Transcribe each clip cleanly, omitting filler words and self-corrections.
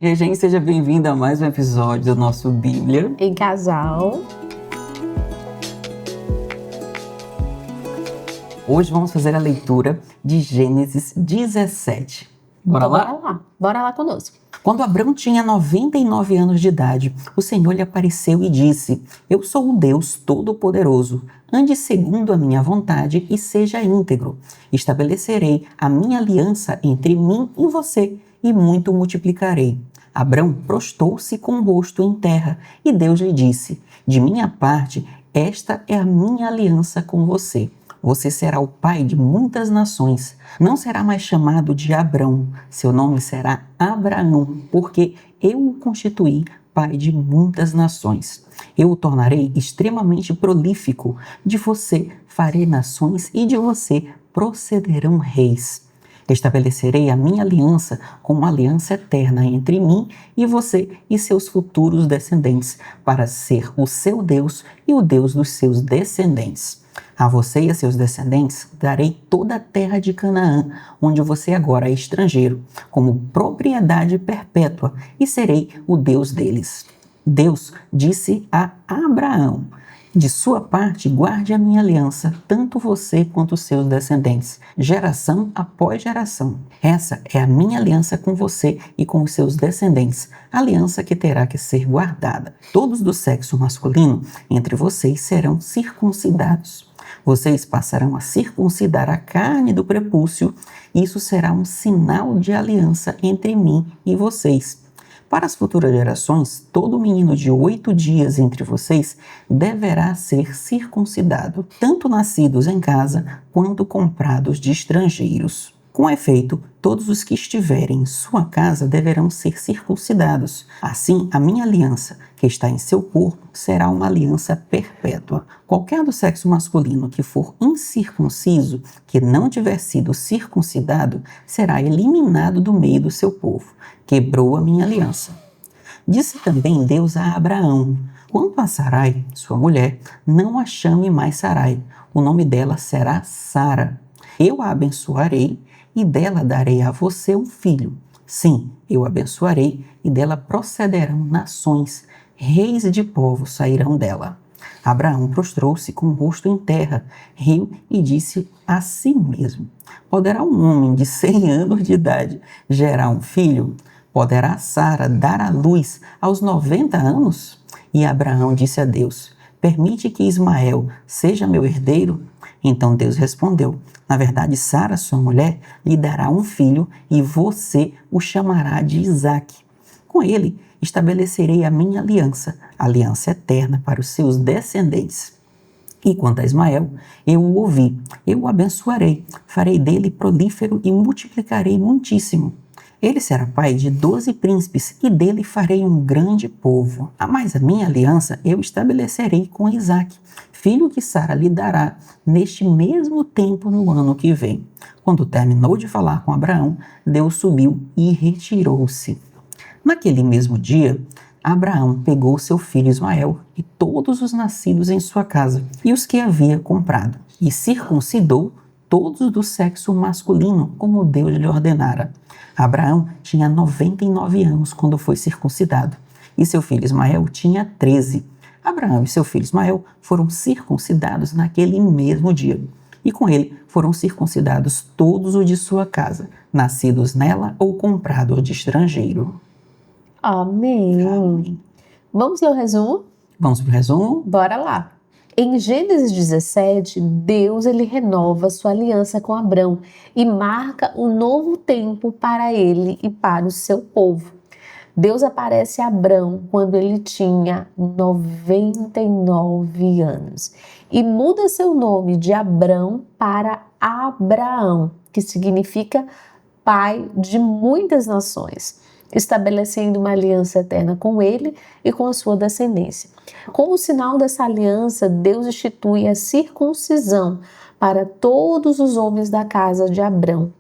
E aí, gente, seja bem-vindo a mais um episódio do nosso Bíblia em Casal. Hoje vamos fazer a leitura de Gênesis 17. Bora lá? Bora lá conosco. Quando Abrão tinha 99 anos de idade, o Senhor lhe apareceu e disse: Eu sou o Deus Todo-Poderoso. Ande segundo a minha vontade e seja íntegro. Estabelecerei a minha aliança entre mim e você e muito multiplicarei. Abrão prostou-se com o rosto em terra e Deus lhe disse: De minha parte, esta é a minha aliança com você. Você será o pai de muitas nações. Não será mais chamado de Abrão. Seu nome será Abraão, porque eu o constituí pai de muitas nações. Eu o tornarei extremamente prolífico. De você farei nações e de você procederão reis. Estabelecerei a minha aliança como uma aliança eterna entre mim e você e seus futuros descendentes, para ser o seu Deus e o Deus dos seus descendentes. A você e a seus descendentes darei toda a terra de Canaã, onde você agora é estrangeiro, como propriedade perpétua, e serei o Deus deles. Deus disse a Abraão: De sua parte, guarde a minha aliança, tanto você quanto os seus descendentes, geração após geração. Essa é a minha aliança com você e com os seus descendentes, aliança que terá que ser guardada. Todos do sexo masculino entre vocês serão circuncidados. Vocês passarão a circuncidar a carne do prepúcio, e isso será um sinal de aliança entre mim e vocês. Para as futuras gerações, todo menino de 8 dias entre vocês deverá ser circuncidado, tanto nascidos em casa quanto comprados de estrangeiros. Com efeito, todos os que estiverem em sua casa deverão ser circuncidados. Assim, a minha aliança, que está em seu corpo, será uma aliança perpétua. Qualquer do sexo masculino que for incircunciso, que não tiver sido circuncidado, será eliminado do meio do seu povo. Quebrou a minha aliança. Disse também Deus a Abraão: Quanto a Sarai, sua mulher, não a chame mais Sarai. O nome dela será Sara. Eu a abençoarei e dela darei a você um filho. Sim, eu a abençoarei e dela procederão nações, reis de povos sairão dela. Abraão prostrou-se com o rosto em terra, riu e disse a si mesmo: Poderá um homem de 100 anos de idade gerar um filho? Poderá Sara dar à luz aos 90 anos? E Abraão disse a Deus: Permite que Ismael seja meu herdeiro? Então Deus respondeu: Na verdade, Sara, sua mulher, lhe dará um filho e você o chamará de Isaque. Com ele estabelecerei a minha aliança, aliança eterna para os seus descendentes. E quanto a Ismael, eu o ouvi, eu o abençoarei, farei dele prolífero e multiplicarei muitíssimo. Ele será pai de 12 príncipes e dele farei um grande povo. Mas a minha aliança eu estabelecerei com Isaque, filho que Sara lhe dará neste mesmo tempo no ano que vem. Quando terminou de falar com Abraão, Deus subiu e retirou-se. Naquele mesmo dia, Abraão pegou seu filho Ismael e todos os nascidos em sua casa e os que havia comprado, e circuncidou todos do sexo masculino, como Deus lhe ordenara. Abraão tinha 99 anos quando foi circuncidado, e seu filho Ismael tinha 13. Abraão e seu filho Ismael foram circuncidados naquele mesmo dia, e com ele foram circuncidados todos os de sua casa, nascidos nela ou comprados de estrangeiro. Amém. Amém. Vamos ler o resumo? Vamos para o resumo? Bora lá. Em Gênesis 17, Deus ele renova sua aliança com Abrão e marca um novo tempo para ele e para o seu povo. Deus aparece a Abrão quando ele tinha 99 anos e muda seu nome de Abrão para Abraão, que significa pai de muitas nações, estabelecendo uma aliança eterna com ele e com a sua descendência. Como sinal dessa aliança, Deus institui a circuncisão para todos os homens da casa de Abrão.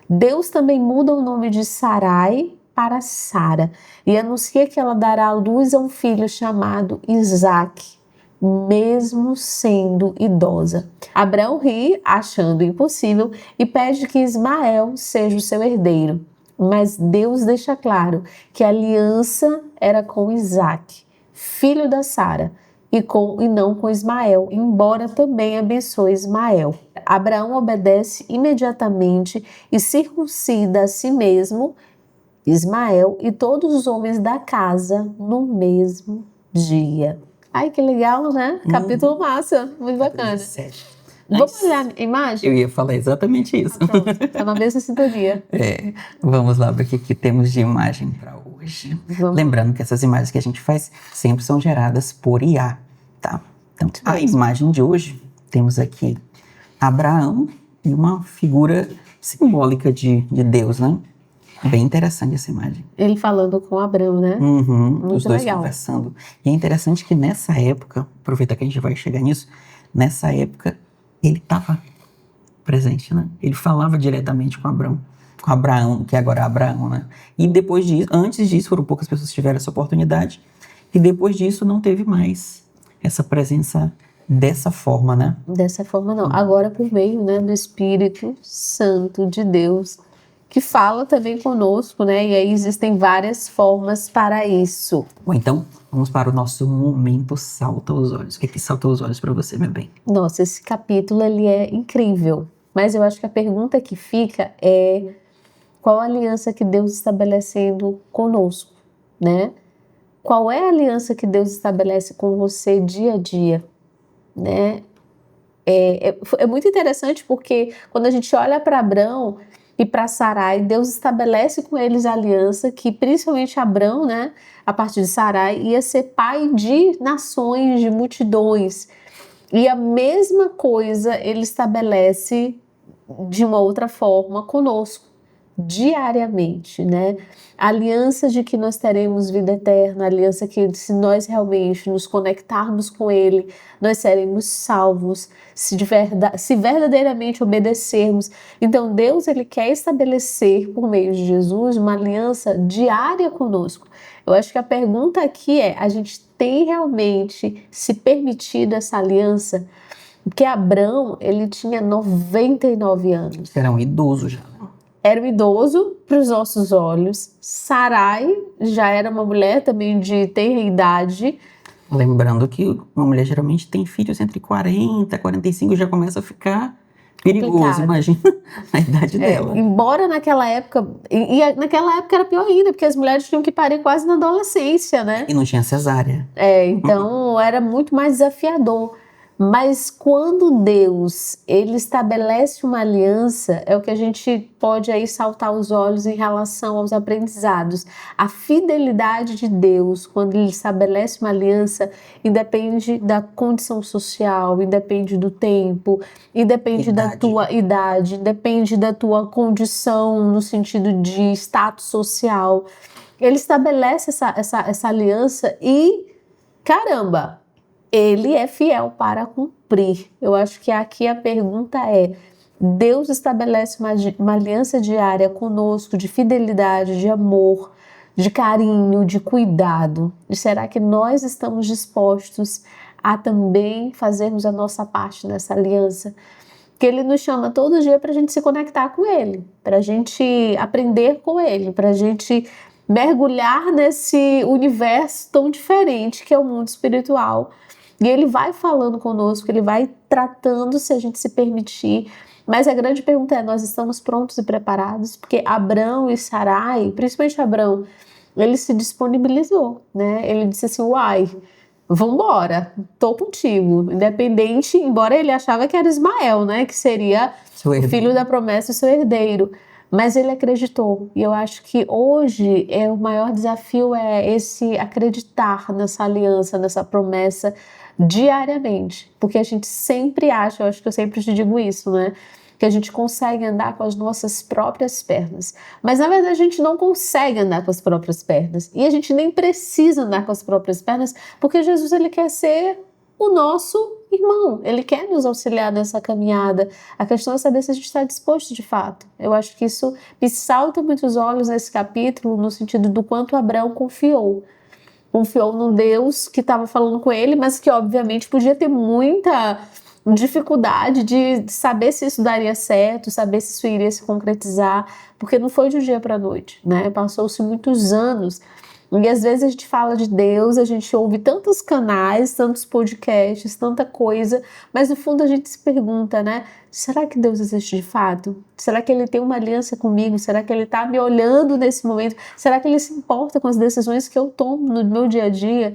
Deus também muda o nome de Sarai para Sara e anuncia que ela dará à luz a um filho chamado Isaque, mesmo sendo idosa. Abraão ri, achando impossível, e pede que Ismael seja o seu herdeiro. Mas Deus deixa claro que a aliança era com Isaac, filho da Sara, e não com Ismael, embora também abençoe Ismael. Abraão obedece imediatamente e circuncida a si mesmo, Ismael e todos os homens da casa no mesmo dia. Ai, que legal, né? Capítulo massa, muito bacana. 17. Vamos olhar a imagem? Eu ia falar exatamente isso. Pronto, tá na mesma sintonia. Vamos lá ver o que temos de imagem para hoje. Lembrando que essas imagens que a gente faz sempre são geradas por IA, tá? Então, a imagem de hoje, temos aqui Abraão e uma figura simbólica de Deus, né? Bem interessante essa imagem. Ele falando com Abraão, né? Os dois legal. Conversando. E é interessante que nessa época, aproveita que a gente vai chegar nisso, nessa época ele estava presente, né? Ele falava diretamente com Abraão, que agora é Abraão, né? E depois disso, antes disso, foram poucas pessoas que tiveram essa oportunidade, e depois disso não teve mais essa presença dessa forma, né? Dessa forma não. Agora por meio, né, do Espírito Santo de Deus, que fala também conosco, né? E aí existem várias formas para isso. Bom, então, vamos para o nosso momento salta aos olhos. O que salta aos olhos para você, meu bem? Nossa, esse capítulo, ele é incrível. Mas eu acho que a pergunta que fica é: qual a aliança que Deus está estabelecendo conosco, né? Qual é a aliança que Deus estabelece com você dia a dia, né? É muito interessante porque quando a gente olha para Abrão e para Sarai, Deus estabelece com eles a aliança que principalmente Abrão, né, a partir de Sarai, ia ser pai de nações, de multidões. E a mesma coisa ele estabelece de uma outra forma conosco, diariamente, né? A aliança de que nós teremos vida eterna, a aliança que se nós realmente nos conectarmos com Ele, nós seremos salvos, se verdadeiramente obedecermos. Então Deus, Ele quer estabelecer por meio de Jesus uma aliança diária conosco. Eu acho que a pergunta aqui é: a gente tem realmente se permitido essa aliança? Porque Abrão, ele tinha 99 anos. Era um idoso já, né? Era um idoso para os nossos olhos. Sarai já era uma mulher também de tenra idade. Lembrando que uma mulher geralmente tem filhos entre 40 e 45, já começa a ficar perigoso, Complicado. Imagina a idade dela. Embora naquela época, e naquela época era pior ainda, porque as mulheres tinham que parir quase na adolescência, né? E não tinha cesárea. Então era muito mais desafiador. Mas quando Deus, ele estabelece uma aliança, é o que a gente pode aí saltar os olhos em relação aos aprendizados. A fidelidade de Deus, quando ele estabelece uma aliança, independe da condição social, independe do tempo, independe da tua idade, independe da tua condição no sentido de status social. Ele estabelece essa aliança e, caramba, Ele é fiel para cumprir. Eu acho que aqui a pergunta é: Deus estabelece uma aliança diária conosco de fidelidade, de amor, de carinho, de cuidado. E será que nós estamos dispostos a também fazermos a nossa parte nessa aliança? Que Ele nos chama todo dia para a gente se conectar com Ele, para a gente aprender com Ele, para a gente mergulhar nesse universo tão diferente que é o mundo espiritual. E Ele vai falando conosco, Ele vai tratando se a gente se permitir. Mas a grande pergunta é: nós estamos prontos e preparados? Porque Abrão e Sarai, principalmente Abrão, ele se disponibilizou, né? Ele disse assim: uai, vambora, tô contigo. Independente, embora ele achava que era Ismael, né? Que seria o filho da promessa e seu herdeiro. Mas ele acreditou. E eu acho que hoje o maior desafio é esse acreditar nessa aliança, nessa promessa diariamente. Porque a gente sempre acha, eu acho que eu sempre te digo isso, né? Que a gente consegue andar com as nossas próprias pernas. Mas na verdade a gente não consegue andar com as próprias pernas. E a gente nem precisa andar com as próprias pernas, porque Jesus, ele quer ser o nosso irmão. Ele quer nos auxiliar nessa caminhada. A questão é saber se a gente está disposto de fato. Eu acho que isso me salta muitos olhos nesse capítulo, no sentido do quanto Abraão confiou. Confiou num Deus que estava falando com ele, mas que obviamente podia ter muita dificuldade de saber se isso daria certo, saber se isso iria se concretizar, porque não foi de um dia para a noite, né? Passou-se muitos anos. E às vezes a gente fala de Deus, a gente ouve tantos canais, tantos podcasts, tanta coisa, mas no fundo a gente se pergunta, né? Será que Deus existe de fato? Será que Ele tem uma aliança comigo? Será que Ele está me olhando nesse momento? Será que Ele se importa com as decisões que eu tomo no meu dia a dia?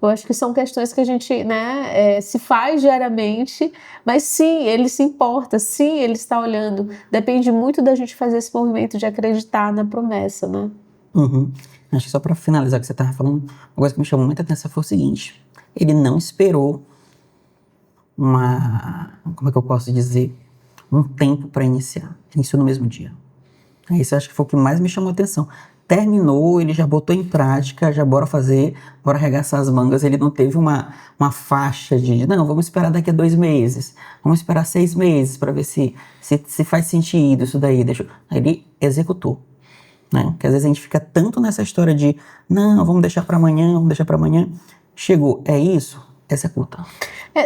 Eu acho que são questões que a gente, né, se faz diariamente, mas sim, Ele se importa, sim, Ele está olhando. Depende muito da gente fazer esse movimento de acreditar na promessa, né? Uhum. Acho que só para finalizar o que você estava falando, uma coisa que me chamou muita atenção foi o seguinte: ele não esperou como é que eu posso dizer, um tempo para iniciar. Iniciou no mesmo dia. Isso acho que foi o que mais me chamou a atenção. Terminou, ele já botou em prática, já bora fazer, bora arregaçar as mangas. Ele não teve uma faixa de, não, vamos esperar daqui a 2 meses, vamos esperar 6 meses para ver se faz sentido isso daí. Ele executou. Né? Porque às vezes a gente fica tanto nessa história de, não, vamos deixar para amanhã, vamos deixar para amanhã. Chegou, é isso, executa.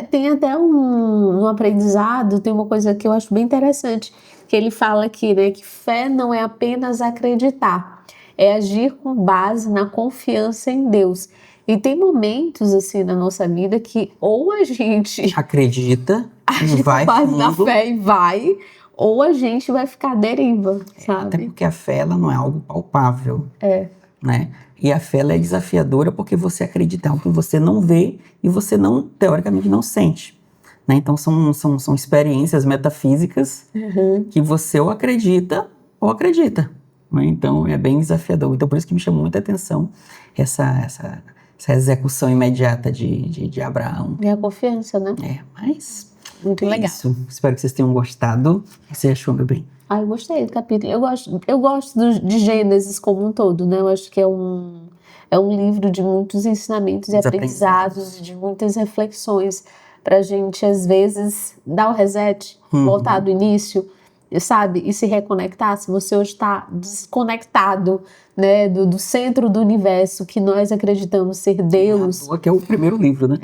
Tem até um aprendizado, tem uma coisa que eu acho bem interessante, que ele fala aqui, né, que fé não é apenas acreditar, é agir com base na confiança em Deus. E tem momentos, assim, na nossa vida que ou a gente acredita, vai base na fundo, fé e vai, ou a gente vai ficar à deriva, sabe? Até porque a fé, ela não é algo palpável. Né? E a fé, ela é desafiadora porque você acredita em algo que você não vê e você não, teoricamente, não sente. Né? Então, são experiências metafísicas que você ou acredita. Né? Então, é bem desafiador. Então, por isso que me chamou muita atenção essa execução imediata de Abraão. E a confiança, né? Mas muito legal. Isso. Espero que vocês tenham gostado. O que você achou, meu bem? Eu gostei do capítulo. Eu gosto de Gênesis como um todo, né? Eu acho que é um livro de muitos ensinamentos e aprendizados, de muitas reflexões pra gente, às vezes, dar o reset, voltar do início, sabe? E se reconectar. Se você hoje está desconectado, né, do centro do universo, que nós acreditamos ser Deus. Que é o primeiro livro, né?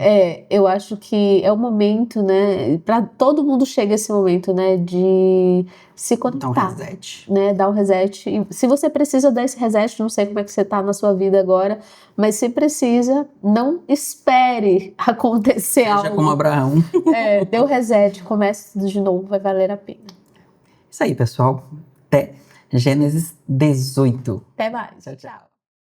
Eu acho que é o momento, né? Para todo mundo chega esse momento, né? De se conectar. Dar um reset. Né, dar um reset. E se você precisa dar esse reset, não sei como é que você está na sua vida agora, mas se precisa, não espere acontecer algo. Seja como Abraão. Dê o reset, comece tudo de novo, vai valer a pena. Isso aí, pessoal. Até Gênesis 18. Até mais. Tchau.